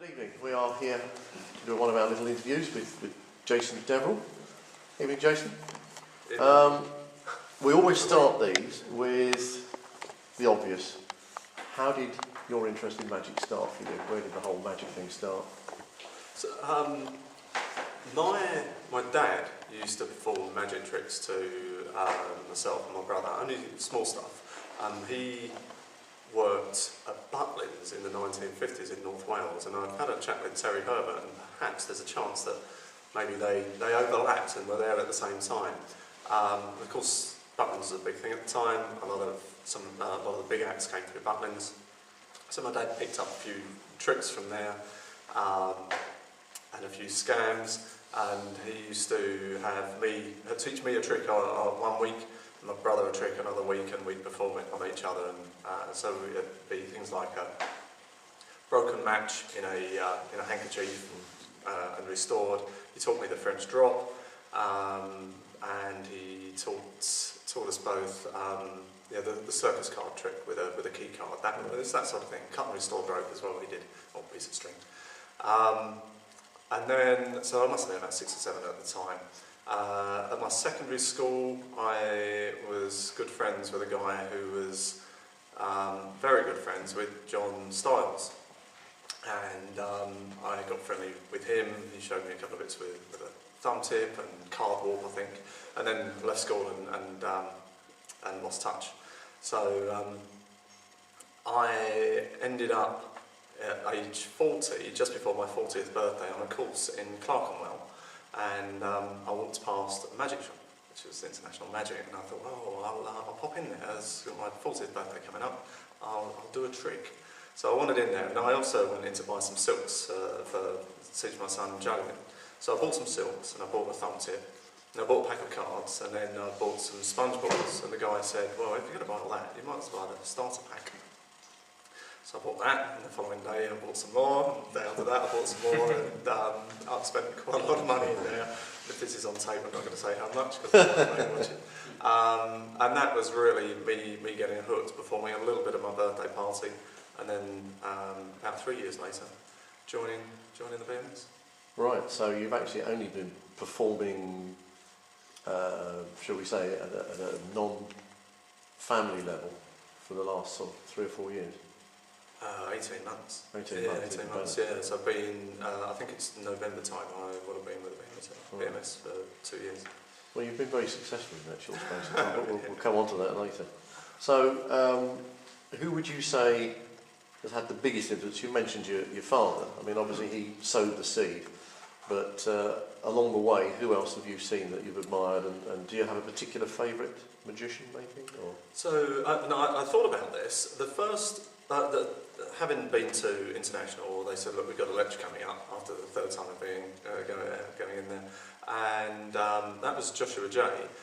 Good evening. We are here to do one of our little interviews with Jason Deverell. Evening, Jason. We always start these with the obvious. How did your interest in magic start for you? Where did the whole magic thing start? So, my dad used to perform magic tricks to myself and my brother, only small stuff. He worked at Butlins in the 1950s in North Wales, and I've had a chat with Terry Herbert, and perhaps there's a chance that maybe they overlapped and were there at the same time. Of course, Butlins was a big thing at the time. A lot of the big acts came through Butlins, so my dad picked up a few tricks from there and a few scams. And he used to teach me a trick one week, and my brother a trick another week, and we'd perform it on each other. And so it'd be things like a broken match in a handkerchief and restored. He taught me the French drop, and he taught us both the circus card trick with a key card. That sort of thing. Cut and restore rope as well. He did, or piece of string. And then, so I must have been about 6 or 7 at the time. At my secondary school, I was good friends with a guy who was very good friends with John Stiles. And I got friendly with him. He showed me a couple of bits with a thumb tip and card warp, I think. And then left school and lost touch. So I ended up at age 40, just before my 40th birthday, on a course in Clerkenwell, and I walked past a magic shop, which was International Magic, and I thought, I'll pop in there, as my 40th birthday coming up, I'll do a trick. So I wandered in there, and I also went in to buy some silks to teach my son juggling. So I bought some silks, and I bought a thumb tip, and I bought a pack of cards, and then I bought some sponge balls, and the guy said, well, if you're going to buy all that, you might as well buy the starter pack. So I bought that, and the following day I bought some more, and the day after that I bought some more, and I've spent quite a lot of money in there. If this is on tape, I'm not going to say how much, because I don't watch it. And that was really me getting hooked, performing a little bit at my birthday party, and then about 3 years later, joining the BMS. Right, so you've actually only been performing, shall we say, at a non-family level for the last sort of 3 or 4 years? 18 months. 18 months, yeah. So I've been, I think it's November time, I would have been with the BMS for 2 years. Well, you've been very successful in that short space of time, but we'll come on to that later. So, who would you say has had the biggest influence? You mentioned your father. I mean, obviously he sowed the seed, but along the way, who else have you seen that you've admired, and do you have a particular favourite magician, maybe? Or? So, I thought about this. The first... having been to International, they said, look, we've got a lecture coming up after the third time of going in there, and that was Joshua J.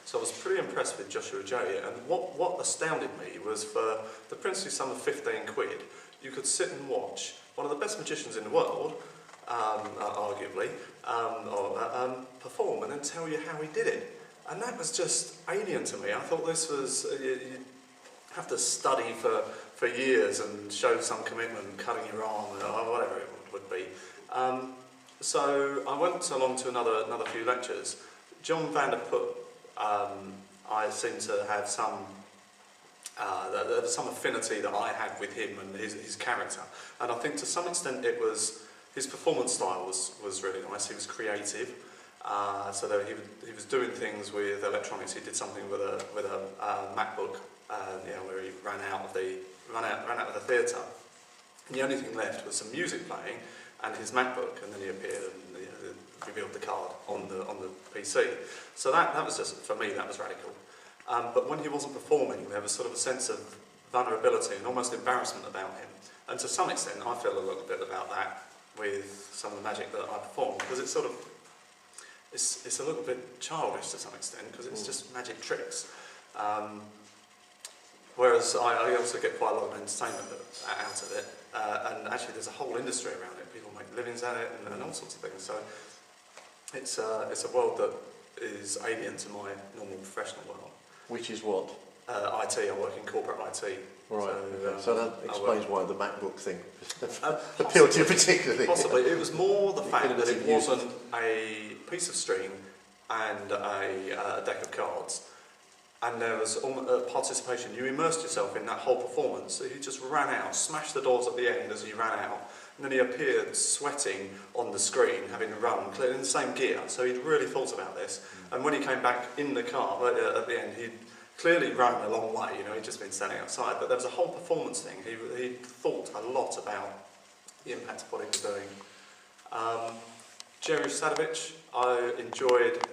So I was pretty impressed with Joshua J. And what astounded me was, for the princely sum of 15 quid, you could sit and watch one of the best magicians in the world, arguably, perform and then tell you how he did it. And that was just alien to me. I thought this was... you have to study for years and show some commitment, cutting your arm or whatever it would be. So I went along to another few lectures. John Vanderput, I seem to have some there was some affinity that I had with him and his character, and I think to some extent it was his performance style was really nice. He was creative. So that he was doing things with electronics. He did something with a MacBook, where he ran out of the theatre. And the only thing left was some music playing and his MacBook, and then he appeared and revealed the card on the PC. So that was just, for me, that was radical. But when he wasn't performing, there was sort of a sense of vulnerability and almost embarrassment about him. And to some extent, I feel a little bit about that with some of the magic that I perform, because it's sort of it's a little bit childish to some extent, because it's just magic tricks. Whereas I also get quite a lot of entertainment out of it, and actually there's a whole industry around it. People make livings at it and all sorts of things. So it's a world that is alien to my normal professional world. Which is what? IT. I work in corporate IT. Right. So, so that explains why the MacBook thing possibly, appealed to you particularly. Possibly. It was more the fact that it Innovative use. wasn't a piece of string and a deck of cards. And there was participation. You immersed yourself in that whole performance. So he just ran out, smashed the doors at the end as he ran out, and then he appeared sweating on the screen, having run, clearly in the same gear. So he'd really thought about this. And when he came back in the car at the end, he'd clearly run a long way. He'd just been standing outside. But there was a whole performance thing. He thought a lot about the impact of what he was doing. Jerry Sadovich, I enjoyed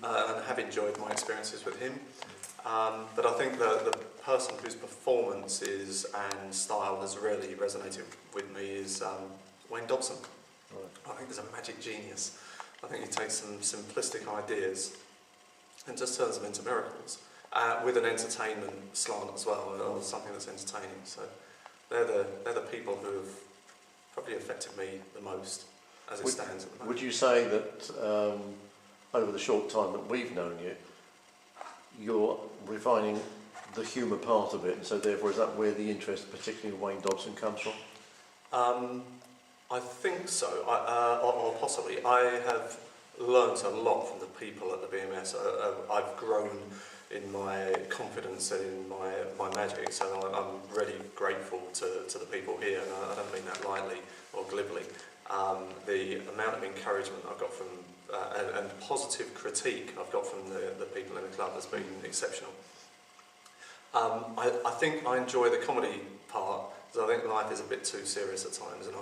and have enjoyed my experiences with him. But I think the person whose performances and style has really resonated with me is Wayne Dobson. Right. I think he's a magic genius. I think he takes some simplistic ideas and just turns them into miracles, with an entertainment slant as well, or something that's entertaining. So they're the people who have probably affected me the most as it stands at the moment. Would you say that over the short time that we've known you, you're refining the humour part of it, and so therefore is that where the interest, particularly in Wayne Dobson, comes from? I think so, or possibly. I have learnt a lot from the people at the BMS. I've grown in my confidence and in my magic, so I'm really grateful to the people here, and I don't mean that lightly or glibly. The amount of encouragement I've got from and positive critique I've got from the people in the club has been exceptional. I think I enjoy the comedy part, because I think life is a bit too serious at times, and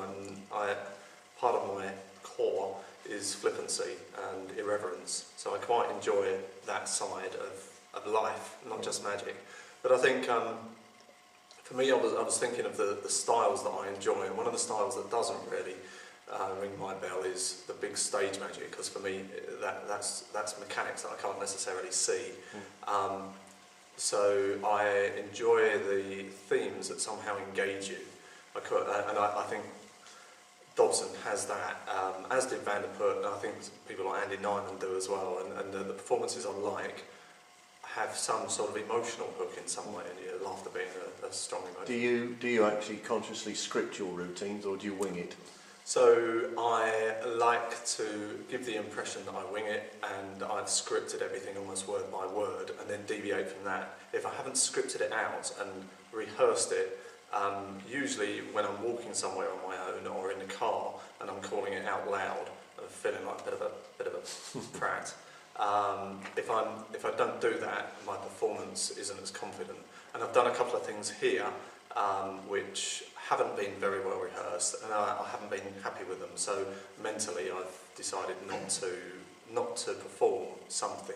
part of my core is flippancy and irreverence, so I quite enjoy that side of life, not just magic. But I think for me, I was thinking of the styles that I enjoy, and one of the styles that doesn't really ring my bell is the big stage magic, because for me that's mechanics that I can't necessarily see. So I enjoy the themes that somehow engage you, and I think Dobson has that, as did Van der Put, and I think people like Andy Nyman do as well, and the performances I like have some sort of emotional hook in some way, and laughter being a strong emotion. Do you actually consciously script your routines, or do you wing it? So I like to give the impression that I wing it, and I've scripted everything almost word by word, and then deviate from that. If I haven't scripted it out and rehearsed it, usually when I'm walking somewhere on my own or in the car and I'm calling it out loud, I'm feeling like a bit of a prat. If I don't do that, my performance isn't as confident. And I've done a couple of things here which haven't been very well rehearsed, and I haven't been happy with them. So mentally, I've decided not to perform something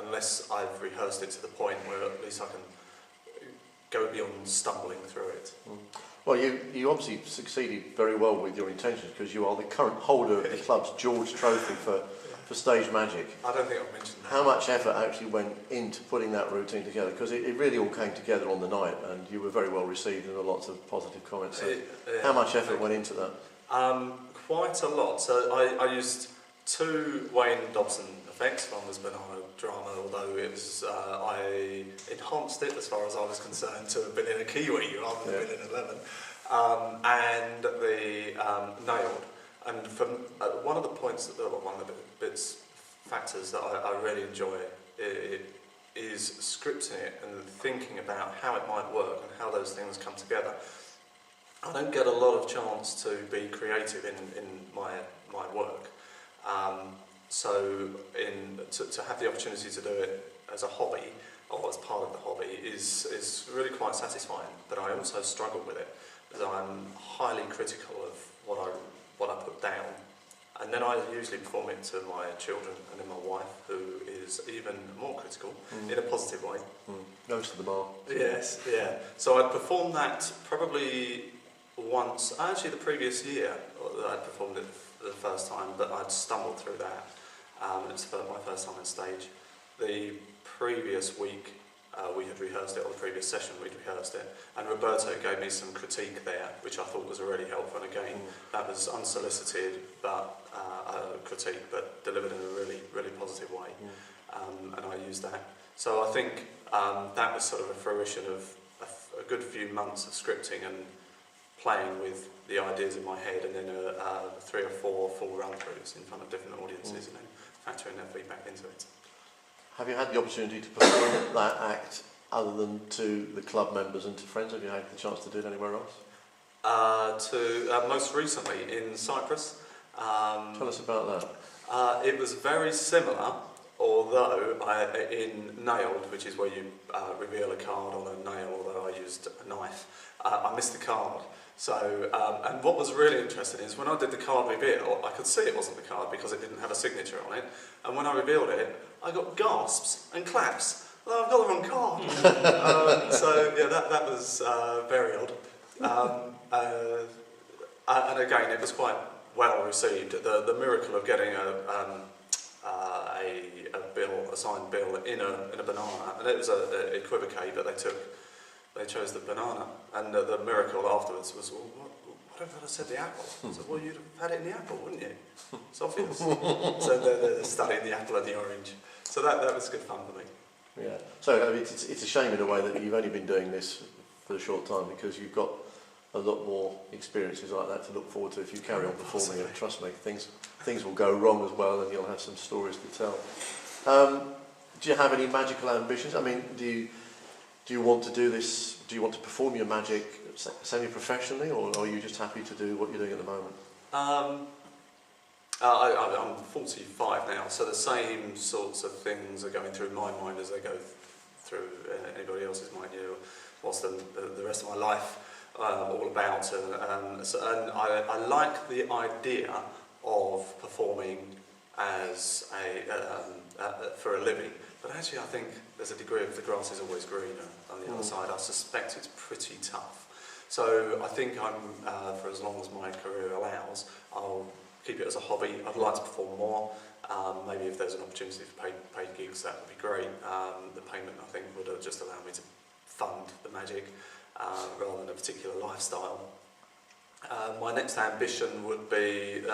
unless I've rehearsed it to the point where at least I can go beyond stumbling through it. Well, you obviously succeeded very well with your intentions, because you are the current holder of the club's George Trophy for stage magic. I don't think I've mentioned that. How much effort actually went into putting that routine together? Because it really all came together on the night, and you were very well received, and there were lots of positive comments. So how much effort went into that? Quite a lot. So I used 2 Wayne Dobson effects. One was Banana Drama, although it was, I enhanced it as far as I was concerned to have been in a Kiwi rather than been in a lemon. And the Nailed. And from one of the points, one of the factors that I really enjoy is scripting it and thinking about how it might work and how those things come together. I don't get a lot of chance to be creative in my work, so to have the opportunity to do it as a hobby or as part of the hobby is really quite satisfying. But I also struggle with it, as I'm highly critical of what I put down, and then I usually perform it to my children and then my wife, who is even more critical in a positive way. Goes to the bar. Yes, yeah. So I'd performed that probably once, actually the previous year that I'd performed it for the first time, but I'd stumbled through that. It was my first time on stage. The previous week we had rehearsed it, or the previous session we'd rehearsed it, and Roberto gave me some critique there, which I thought was really helpful, and again, that was unsolicited critique, but delivered in a really, really positive way, and I used that. So I think that was sort of a fruition of a good few months of scripting and playing with the ideas in my head, and then 3 or 4 full run-throughs in front of different audiences, and then factoring their feedback into it. Have you had the opportunity to perform that act other than to the club members and to friends? Have you had the chance to do it anywhere else? Most recently in Cyprus. Tell us about that. It was very similar, although in Nailed, which is where you reveal a card on a nail, although I used a knife, I missed the card. So, and what was really interesting is when I did the card reveal, I could see it wasn't the card because it didn't have a signature on it. And when I revealed it, I got gasps and claps. Oh, I've got the wrong card. So yeah, that was very odd. And again, it was quite well received. The miracle of getting a signed bill in a banana, and it was a equivoque, but they chose the banana, and the miracle afterwards was, well, what if I said the apple? I said, well, you'd have had it in the apple, wouldn't you? It's obvious. So they're studying the apple and the orange. So that was good fun for me. Yeah. So I mean, it's a shame in a way that you've only been doing this for a short time, because you've got a lot more experiences like that to look forward to if you carry on performing it. Trust me, things will go wrong as well, and you'll have some stories to tell. Do you have any magical ambitions? I mean, do you want to do this? Do you want to perform your magic semi-professionally, or are you just happy to do what you're doing at the moment? I'm 45 now, so the same sorts of things are going through my mind as they go through anybody else's mind. You know, what's the rest of my life all about? And I like the idea of performing as for a living. But actually, I think there's a degree of the grass is always greener on the other side. I suspect it's pretty tough. So I think for as long as my career allows, I'll keep it as a hobby. I'd like to perform more. Maybe if there's an opportunity for paid gigs, that would be great. The payment, I think, would just allow me to fund the magic rather than a particular lifestyle. My next ambition would be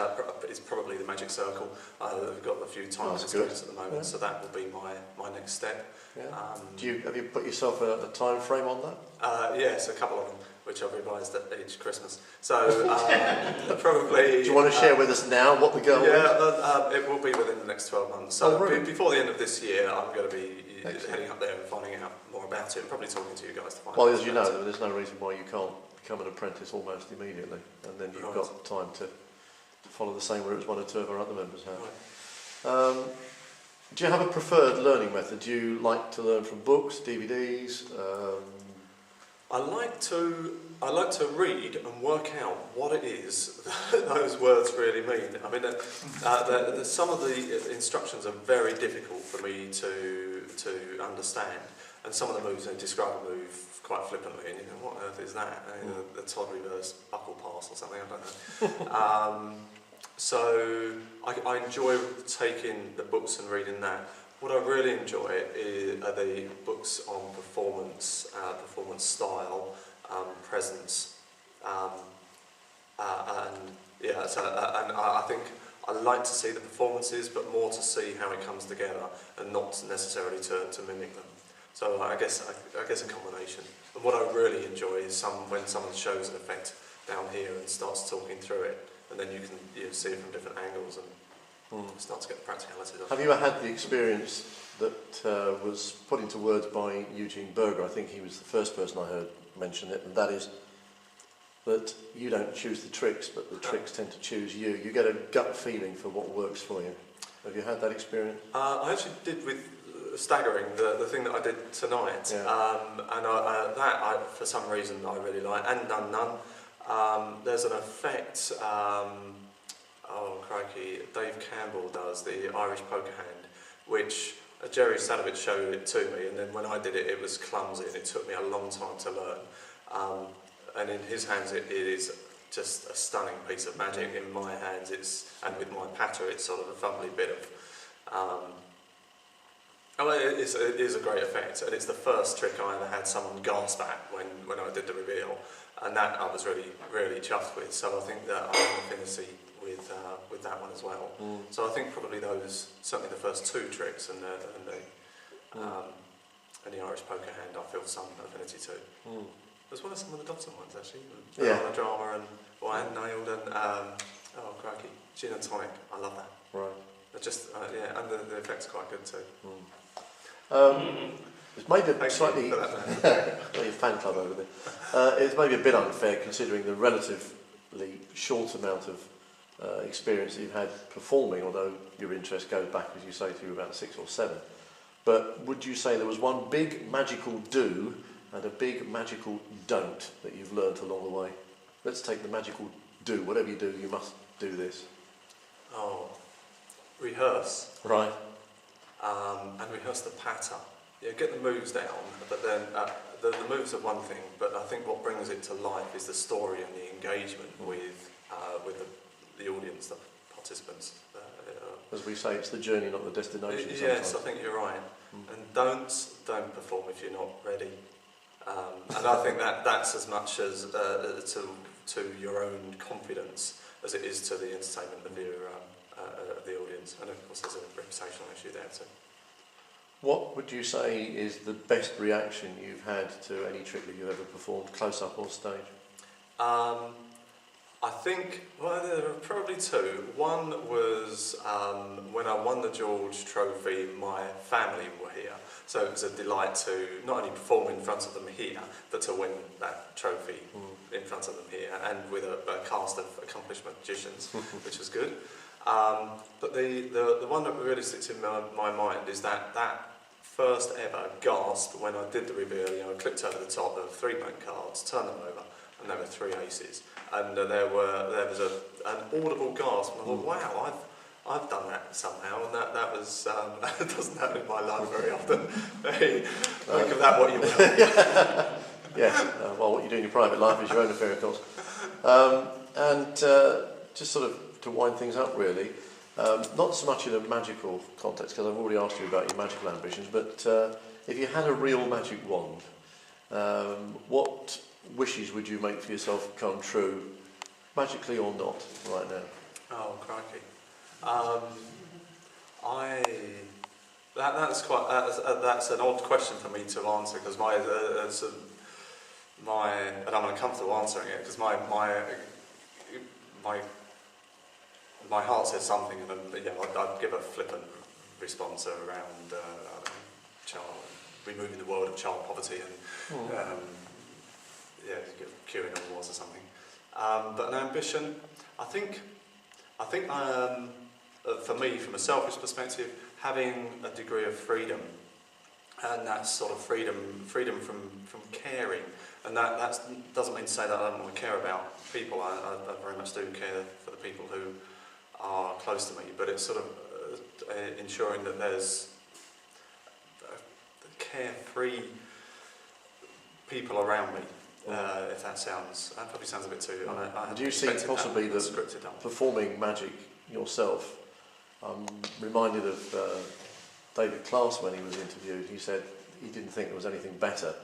is probably the Magic Circle. We've got a few time constraints at the moment, so that will be my next step. Yeah. Have you put yourself a time frame on that? Yes, a couple of them, which I've revised at each Christmas. So probably. Do you want to share with us now what the goal is? Yeah, it will be within the next 12 months. So before the end of this year, I'm going to be heading up there and finding out more about it, and probably talking to you guys to find out. Well, as you know, there's no reason why you can't become an apprentice almost immediately, and then you've got time to follow the same route as 1 or 2 of our other members have. Right. Do you have a preferred learning method? Do you like to learn from books, DVDs? I like to read and work out what it is that those words really mean. I mean, some of the instructions are very difficult for me to understand, and some of the moves, they describe a move quite flippantly, and you know, what on earth is that? The Todd reverse buckle pass or something, I don't know. So I enjoy taking the books and reading that. What I really enjoy are the books on performance, performance style, presence, and I think I like to see the performances, but more to see how it comes together, and not necessarily to mimic them. So I guess a combination. And what I really enjoy is when someone shows an effect down here and starts talking through it, and then you can see it from different angles and start to get the practicality of it. Have you ever had the experience that was put into words by Eugene Berger? I think he was the first person I heard mention it, and that is that you don't choose the tricks, but the tricks tend to choose you. You get a gut feeling for what works for you. Have you had that experience? I actually did with Staggering, the thing that I did tonight, and for some reason I really like, and None. There's an effect, crikey, Dave Campbell does, the Irish poker hand, which Jerry Sadovich showed it to me, and then when I did it, it was clumsy, and it took me a long time to learn. And in his hands, it is just a stunning piece of magic. In my hands, and with my patter, it's sort of a fumbly bit of. It is a great effect, and it's the first trick I ever had someone gasp at when I did the reveal, and that I was really, really chuffed with. So I think that I have an affinity with that one as well. So I think probably those, certainly the first 2 tricks, and and the Irish poker hand I feel some affinity to. As well as some of the Dobson ones, actually. Yeah. Drama and White Nailed and, oh crikey, Gin and Tonic. I love that. Right. Just, yeah, and the effects are quite good too. It's maybe a Thank slightly... you for that, man. Well, your fan club over there. It's maybe a bit unfair considering the relatively short amount of experience that you've had performing, although your interest goes back, as you say, to about 6 or 7. But would you say there was one big magical do and a big magical don't that you've learnt along the way? Let's take the magical do. Whatever you do, you must do this. Oh, rehearse. Right. And rehearse the patter. Yeah, get the moves down, but then the moves are one thing, but I think what brings it to life is the story and the engagement with the audience, the participants. As we say, it's the journey, not the destination. Yes, I think you're right. And don't perform if you're not ready. And I think that's as much as to your own confidence as it is to the entertainment of the audience. And of course, there's a reputational issue there too. What would you say is the best reaction you've had to any trick that you've ever performed, close up or stage? I think, well, there are probably two. One was when I won the George Trophy, my family were here. So it was a delight to not only perform in front of them here, but to win that trophy in front of them here, and with a cast of accomplished magicians, which was good. But the one that really sticks in my mind is that first ever gasp when I did the reveal. You know, I clicked over the top of 3 bank cards, turned them over, and there were 3 aces. And there was an audible gasp, and I thought, wow, I've done that somehow, and that was that doesn't happen in my life very often. Hey, think of that what you will. Yes, well, what you do in your private life is your own affair, of course. And just sort of to wind things up, really, not so much in a magical context, because I've already asked you about your magical ambitions, but if you had a real magic wand, what wishes would you make for yourself come true, magically or not, right now? Oh, crikey. That's an odd question for me to answer, because and I'm uncomfortable answering it, because my heart says something, and I'd give a flippant response around removing the world of child poverty and curing all wars or something. But an ambition, I think for me, from a selfish perspective, having a degree of freedom, and that sort of freedom from caring, and that doesn't mean to say that I don't want to care about people. I very much do care for the people who are close to me, but it's sort of ensuring that there's carefree people around me. If that probably sounds a bit too. Do you see possibly that performing magic yourself? I'm reminded of David Class when he was interviewed. He said he didn't think there was anything better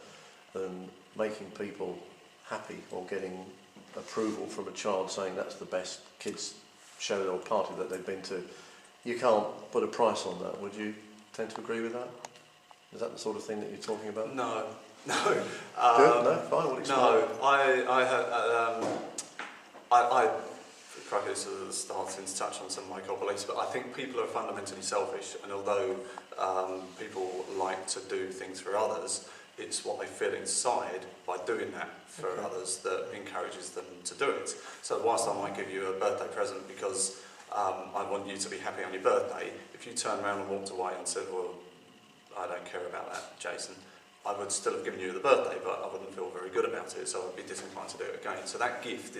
than making people happy or getting approval from a child saying that's the best kids' show or party that they've been to. You can't put a price on that. Would you tend to agree with that? Is that the sort of thing that you're talking about? No. Good? No? Fine, we'll explain. No, I this starting to touch on some of my core beliefs, but I think people are fundamentally selfish, and although people like to do things for others, it's what they feel inside by doing that for others that encourages them to do it. So whilst I might give you a birthday present because I want you to be happy on your birthday, if you turn around and walked away and said, well, I don't care about that, Jason, I would still have given you the birthday, but I wouldn't feel very good about it, so I'd be disinclined to do it again. So that gift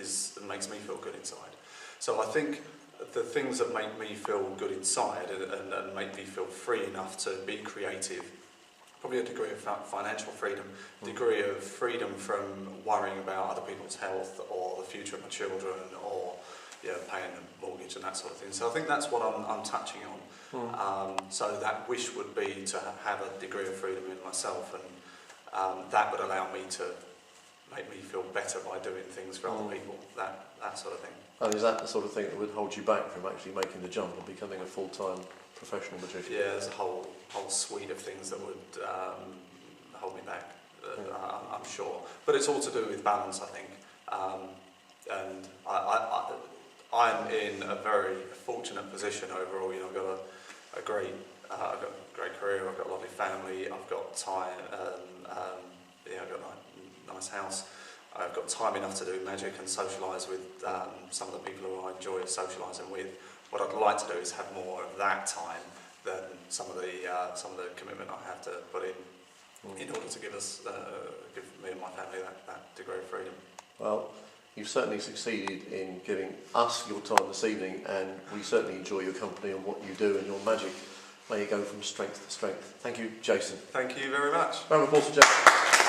makes me feel good inside. So I think the things that make me feel good inside and make me feel free enough to be creative, probably a degree of financial freedom, degree of freedom from worrying about other people's health or the future of my children or paying a mortgage and that sort of thing. So I think that's what I'm touching on. So that wish would be to have a degree of freedom in myself, and that would allow me to make me feel better by doing things for other people, that sort of thing. And is that the sort of thing that would hold you back from actually making the jump and becoming a full-time professional magician? Yeah, there's a whole suite of things that would hold me back, I'm sure. But it's all to do with balance, I think. And I'm in a very fortunate position overall. You know, I've got I've got a great career. I've got a lovely family. I've got time. I've got a nice house. I've got time enough to do magic and socialise with some of the people who I enjoy socialising with. What I'd like to do is have more of that time than some of the commitment I have to put in order to give me and my family that degree of freedom. Well, you've certainly succeeded in giving us your time this evening, and we certainly enjoy your company and what you do and your magic. May you go from strength to strength. Thank you, Jason. Thank you very much. Round of applause for Jason.